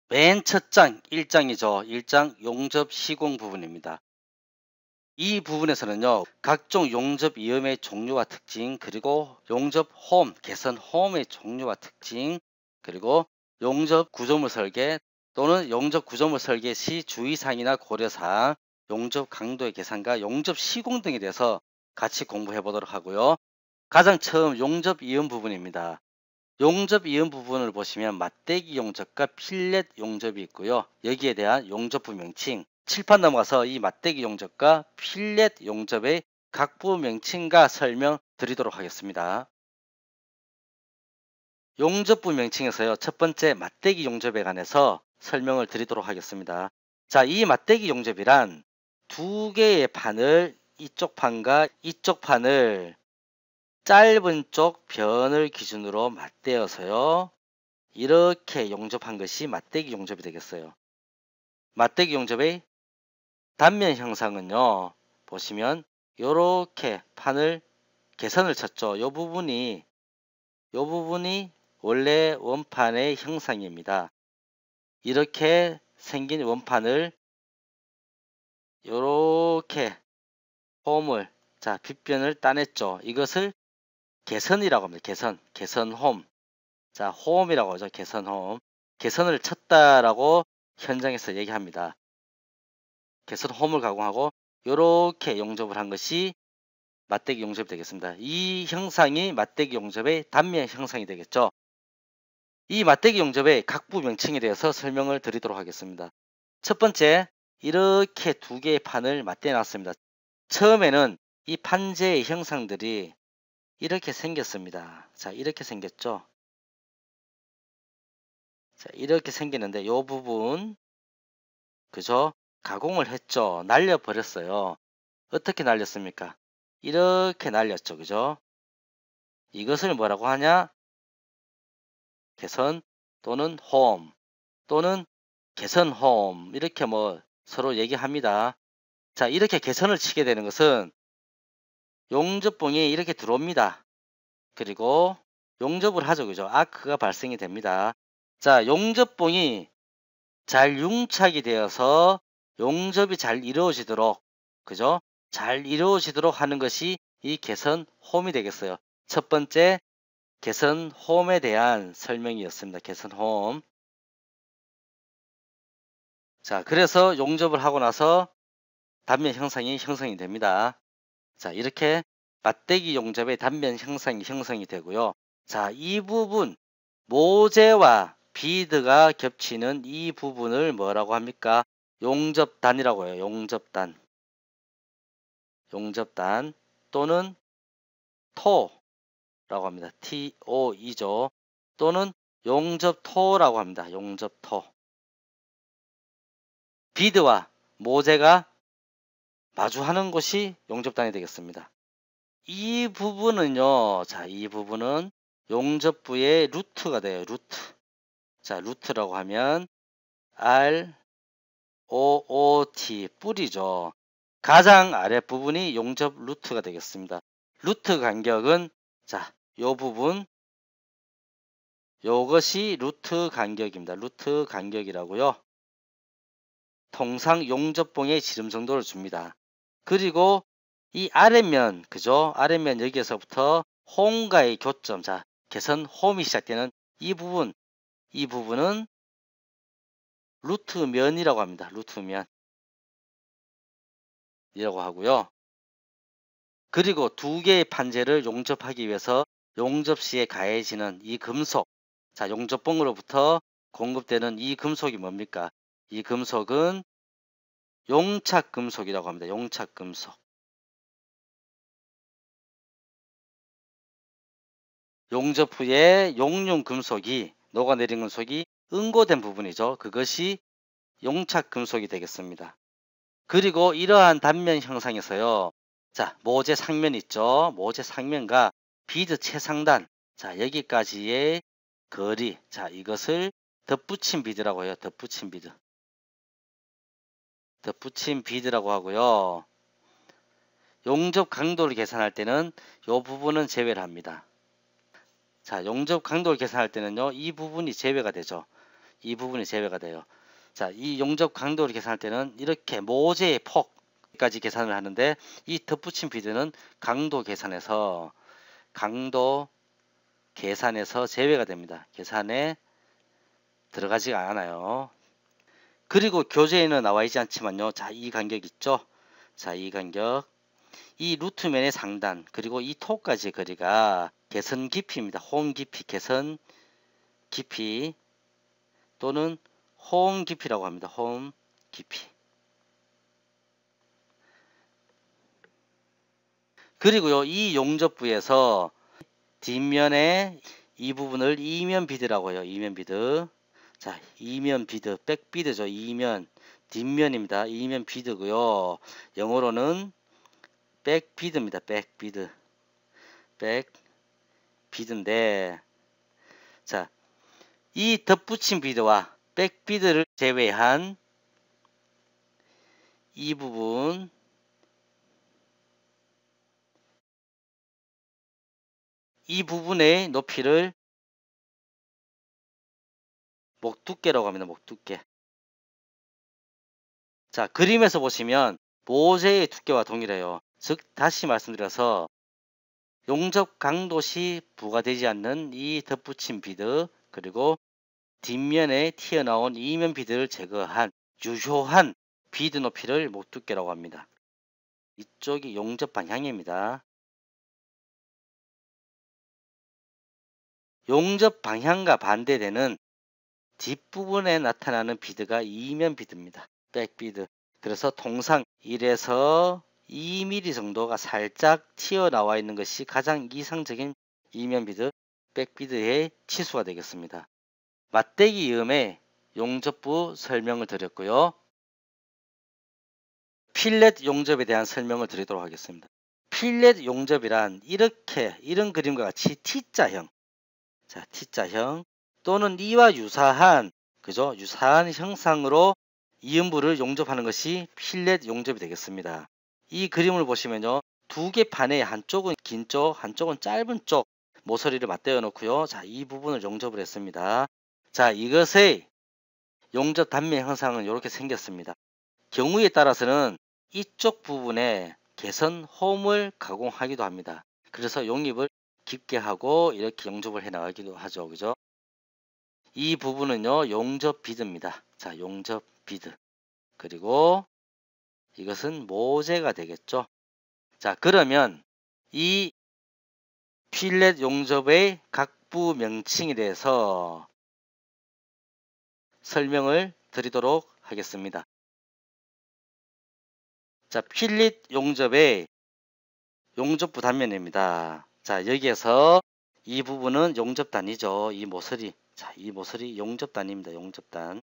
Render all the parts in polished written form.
맨 첫 장 1장이죠. 1장 용접 시공 부분입니다. 이 부분에서는요, 각종 용접 이음의 종류와 특징, 그리고 용접 홈, 개선 홈의 종류와 특징, 그리고 용접 구조물 설계 또는 용접 구조물 설계 시 주의사항이나 고려사항, 용접 강도의 계산과 용접 시공 등에 대해서 같이 공부해 보도록 하고요. 가장 처음 용접 이음 부분입니다. 용접 이음 부분을 보시면 맞대기 용접과 필렛 용접이 있고요. 여기에 대한 용접부 명칭, 칠판 넘어가서 이 맞대기 용접과 필렛 용접의 각부 명칭과 설명 드리도록 하겠습니다. 용접부 명칭에서요, 첫 번째 맞대기 용접에 관해서 설명을 드리도록 하겠습니다. 자, 이 맞대기 용접이란 두 개의 판을, 이쪽 판과 이쪽 판을 짧은 쪽 변을 기준으로 맞대어서요, 이렇게 용접한 것이 맞대기 용접이 되겠어요. 맞대기 용접의 단면 형상은요, 보시면 이렇게 판을 개선을 쳤죠. 이 부분이 원래 원판의 형상입니다. 이렇게 생긴 원판을 이렇게 홈을, 자, 빗변을 따냈죠. 이것을 개선이라고 합니다. 개선홈. 자, 홈이라고 하죠. 개선홈. 개선을 쳤다라고 현장에서 얘기합니다. 개선 홈을 가공하고 이렇게 용접을 한 것이 맞대기 용접이 되겠습니다. 이 형상이 맞대기 용접의 단면 형상이 되겠죠. 이 맞대기 용접의 각부 명칭에 대해서 설명을 드리도록 하겠습니다. 첫 번째, 이렇게 두 개의 판을 맞대 놨습니다. 처음에는 이 판재의 형상들이 이렇게 생겼습니다. 자, 이렇게 생겼죠. 자, 이렇게 생기는데 이 부분, 그죠? 가공을 했죠. 날려버렸어요. 어떻게 날렸습니까? 이렇게 날렸죠. 그죠? 이것을 뭐라고 하냐? 개선 또는 홈 또는 개선홈, 이렇게 뭐 서로 얘기합니다. 자, 이렇게 개선을 치게 되는 것은 용접봉이 이렇게 들어옵니다. 그리고 용접을 하죠. 그죠? 아크가 발생이 됩니다. 자, 용접봉이 잘 융착이 되어서 용접이 잘 이루어지도록, 그죠? 잘 이루어지도록 하는 것이 이 개선 홈이 되겠어요. 첫 번째, 개선 홈에 대한 설명이었습니다. 개선 홈. 자, 그래서 용접을 하고 나서 단면 형성이 됩니다. 자, 이렇게 맞대기 용접의 단면 형성이 되고요. 자, 이 부분, 모재와 비드가 겹치는 이 부분을 뭐라고 합니까? 용접단이라고 해요. 용접단 또는 토라고 합니다. TOE죠. 또는 용접토라고 합니다. 용접토. 비드와 모재가 마주하는 곳이 용접단이 되겠습니다. 이 부분은요, 자, 이 부분은 용접부의 루트가 돼요. 루트. 자, 루트라고 하면 ROOT, 뿌리죠. 가장 아랫부분이 용접 루트가 되겠습니다. 루트 간격은, 자, 요 부분, 요것이 루트 간격입니다. 루트 간격이라고요. 통상 용접봉의 지름 정도를 줍니다. 그리고 이 아랫면, 그죠? 아랫면 여기에서부터 홈과의 교점, 자, 개선 홈이 시작되는 이 부분은 루트면이라고 합니다. 루트면이라고 하고요. 그리고 두 개의 판재를 용접하기 위해서 용접 시에 가해지는 이 금속, 자, 용접봉으로부터 공급되는 이 금속이 뭡니까? 이 금속은 용착금속이라고 합니다. 용착금속. 용접 후에 용융 금속이, 녹아내린 금속이 응고된 부분이죠. 그것이 용착 금속이 되겠습니다. 그리고 이러한 단면 형상에서요, 자, 모재 상면 있죠. 모재 상면과 비드 최상단, 자, 여기까지의 거리, 자, 이것을 덧붙임 비드라고 해요. 덧붙임 비드라고 하고요. 용접 강도를 계산할 때는 이 부분은 제외를 합니다. 자, 용접 강도를 계산할 때는요, 이 부분이 제외가 되죠. 이 부분이 제외가 돼요. 자, 이 용접 강도를 계산할 때는 이렇게 모재의 폭까지 계산을 하는데 이 덧붙임 비드는 강도 계산에서 제외가 됩니다. 계산에 들어가지가 않아요. 그리고 교재에는 나와 있지 않지만요. 자, 이 간격 있죠? 자, 이 간격. 이 루트면의 상단 그리고 이 토까지의 거리가 개선 깊이입니다. 홈 깊이, 개선 깊이 또는 홈 깊이라고 합니다. 홈 깊이. 그리고요, 이 용접부에서 뒷면에 이 부분을 이면 비드라고 해요. 이면 비드. 자, 이면 비드, 백 비드죠. 이면, 뒷면입니다. 이면 비드고요. 영어로는 백 비드입니다. 백 비드. 백 비드인데, 자, 이 덧붙임 비드와 백 비드를 제외한 이 부분, 이 부분의 높이를 목두께라고 합니다. 목두께. 자, 그림에서 보시면 모재의 두께와 동일해요. 즉, 다시 말씀드려서 용접 강도 시 부과되지 않는 이 덧붙임 비드 그리고 뒷면에 튀어나온 이면 비드를 제거한 유효한 비드 높이를 목두께라고 합니다. 이쪽이 용접 방향입니다. 용접 방향과 반대되는 뒷부분에 나타나는 비드가 이면 비드입니다. 백 비드. 그래서 통상 1에서 2mm 정도가 살짝 튀어나와 있는 것이 가장 이상적인 이면 비드, 백 비드의 치수가 되겠습니다. 맞대기 이음의 용접부 설명을 드렸고요. 필렛 용접에 대한 설명을 드리도록 하겠습니다. 필렛 용접이란 이런 그림과 같이 T자형, 자, T자형 또는 이와 유사한, 그죠? 유사한 형상으로 이음부를 용접하는 것이 필렛 용접이 되겠습니다. 이 그림을 보시면요, 두 개 판에 한쪽은 긴 쪽, 한쪽은 짧은 쪽 모서리를 맞대어 놓고요. 자, 이 부분을 용접을 했습니다. 자, 이것의 용접 단면 형상은 이렇게 생겼습니다. 경우에 따라서는 이쪽 부분에 개선 홈을 가공하기도 합니다. 그래서 용입을 깊게 하고 이렇게 용접을 해 나가기도 하죠. 그죠? 이 부분은요, 용접 비드입니다. 자, 용접 비드. 그리고 이것은 모재가 되겠죠. 자, 그러면 이 필렛 용접의 각부 명칭에 대해서 설명을 드리도록 하겠습니다. 자, 필렛 용접의 용접부 단면입니다. 자, 여기에서 이 부분은 용접단이죠. 이 모서리. 자, 이 모서리 용접단입니다. 용접단.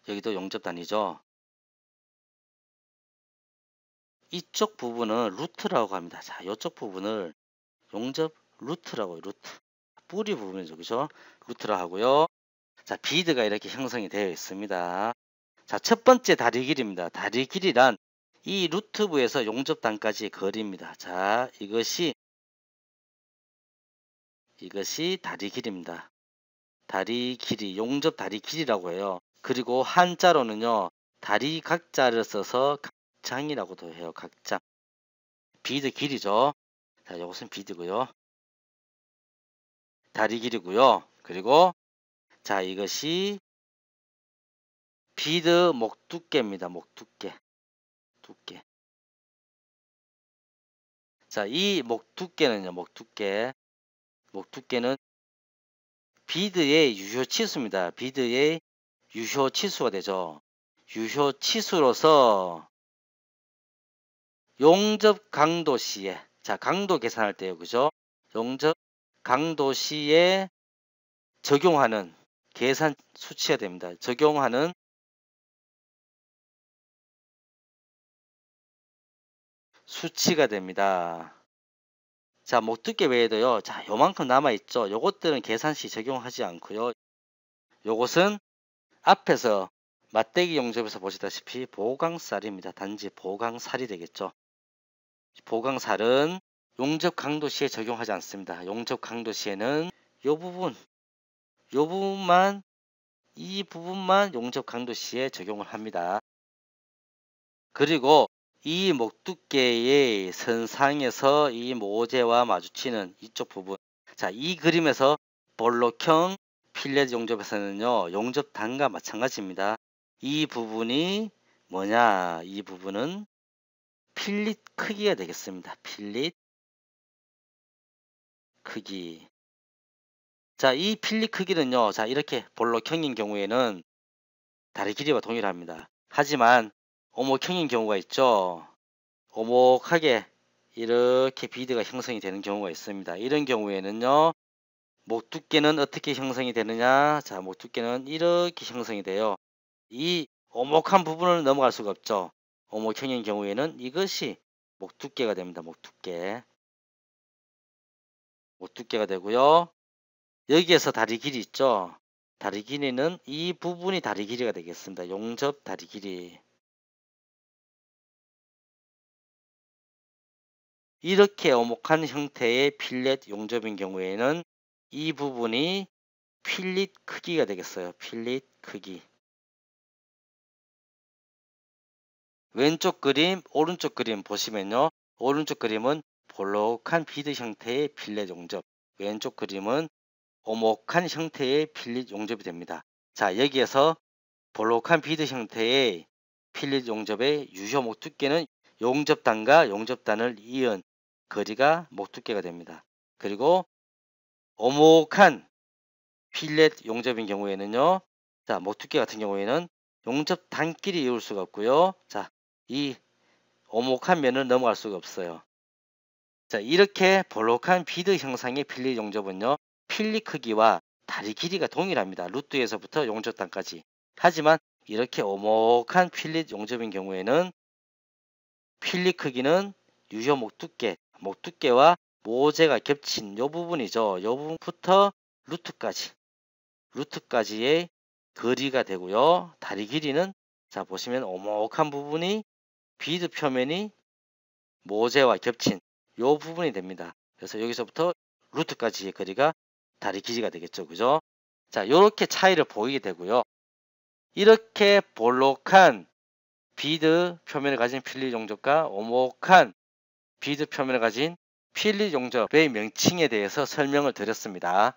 여기도 용접단이죠. 이쪽 부분은 루트라고 합니다. 자, 이쪽 부분을 용접 루트라고 해요. 루트. 뿌리 부분이죠. 그죠? 루트라 하고요. 자, 비드가 이렇게 형성이 되어 있습니다. 자, 첫 번째 다리 길이입니다. 다리 길이란 이 루트부에서 용접단까지의 거리입니다. 자, 이것이 다리 길이입니다. 다리 길이, 용접 다리 길이라고 해요. 그리고 한자로는요, 다리 각자를 써서 각장이라고도 해요. 각장. 비드 길이죠. 자, 이것은 비드고요. 다리 길이고요. 그리고 자, 이것이 비드 목두께입니다. 목두께. 두께. 자, 이 목두께는요. 목두께는 비드의 유효치수입니다. 비드의 유효치수가 되죠. 유효치수로서 용접 강도 시에, 자, 강도 계산할 때요. 그죠? 용접 강도 시에 적용하는 계산 수치가 됩니다. 적용하는 수치가 됩니다. 자, 목두께 외에도요. 자, 요만큼 남아있죠. 요것들은 계산 시 적용하지 않고요. 요것은 앞에서 맞대기 용접에서 보시다시피 보강살입니다. 단지 보강살이 되겠죠. 보강살은 용접 강도 시에 적용하지 않습니다. 용접 강도 시에는 요 부분, 요 부분만 이 부분만 용접 강도 시에 적용을 합니다. 그리고 이 목두께의 선상에서 이 모재와 마주치는 이쪽 부분, 자, 이 그림에서 볼록형 필렛 용접에서는요, 용접 단과 마찬가지입니다. 이 부분이 뭐냐? 이 부분은 필릿 크기가 되겠습니다. 필릿 크기. 자, 이 필릿 크기는요, 자, 이렇게 볼록형인 경우에는 다리 길이와 동일합니다. 하지만 오목형인 경우가 있죠. 오목하게 이렇게 비드가 형성이 되는 경우가 있습니다. 이런 경우에는요, 목 두께는 어떻게 형성이 되느냐? 자, 목 두께는 이렇게 형성이 돼요. 이 오목한 부분을 넘어갈 수가 없죠. 오목형인 경우에는 이것이 목 두께가 됩니다. 목 두께. 목 두께가 되고요. 여기에서 다리 길이 있죠. 다리 길이는 이 부분이 다리 길이가 되겠습니다. 용접 다리 길이. 이렇게 오목한 형태의 필렛 용접인 경우에는 이 부분이 필릿 크기가 되겠어요. 필릿 크기. 왼쪽 그림, 오른쪽 그림 보시면요. 오른쪽 그림은 볼록한 비드 형태의 필렛 용접. 왼쪽 그림은 오목한 형태의 필릿 용접이 됩니다. 자, 여기에서 볼록한 비드 형태의 필릿 용접의 유효 목 두께는 용접단과 용접단을 이은 거리가 목 두께가 됩니다. 그리고 오목한 필렛 용접인 경우에는요. 자, 목 두께 같은 경우에는 용접 단끼리 이을 수가 없고요. 자, 이 오목한 면을 넘어갈 수가 없어요. 자, 이렇게 볼록한 비드 형상의 필렛 용접은요. 필릿 크기와 다리 길이가 동일합니다. 루트에서부터 용접단까지. 하지만 이렇게 오목한 필릿 용접인 경우에는 필릿 크기는 유효 목 두께와 모재가 겹친 요 부분이죠. 요 부분부터 루트까지의 거리가 되고요. 다리 길이는 자 보시면 오목한 부분이 비드 표면이 모재와 겹친 요 부분이 됩니다. 그래서 여기서부터 루트까지의 거리가 다리 길이가 되겠죠. 그죠? 자, 요렇게 차이를 보이게 되고요. 이렇게 볼록한 비드 표면을 가진 필릿 용접과 오목한 비드 표면을 가진 필릿 용접의 명칭에 대해서 설명을 드렸습니다.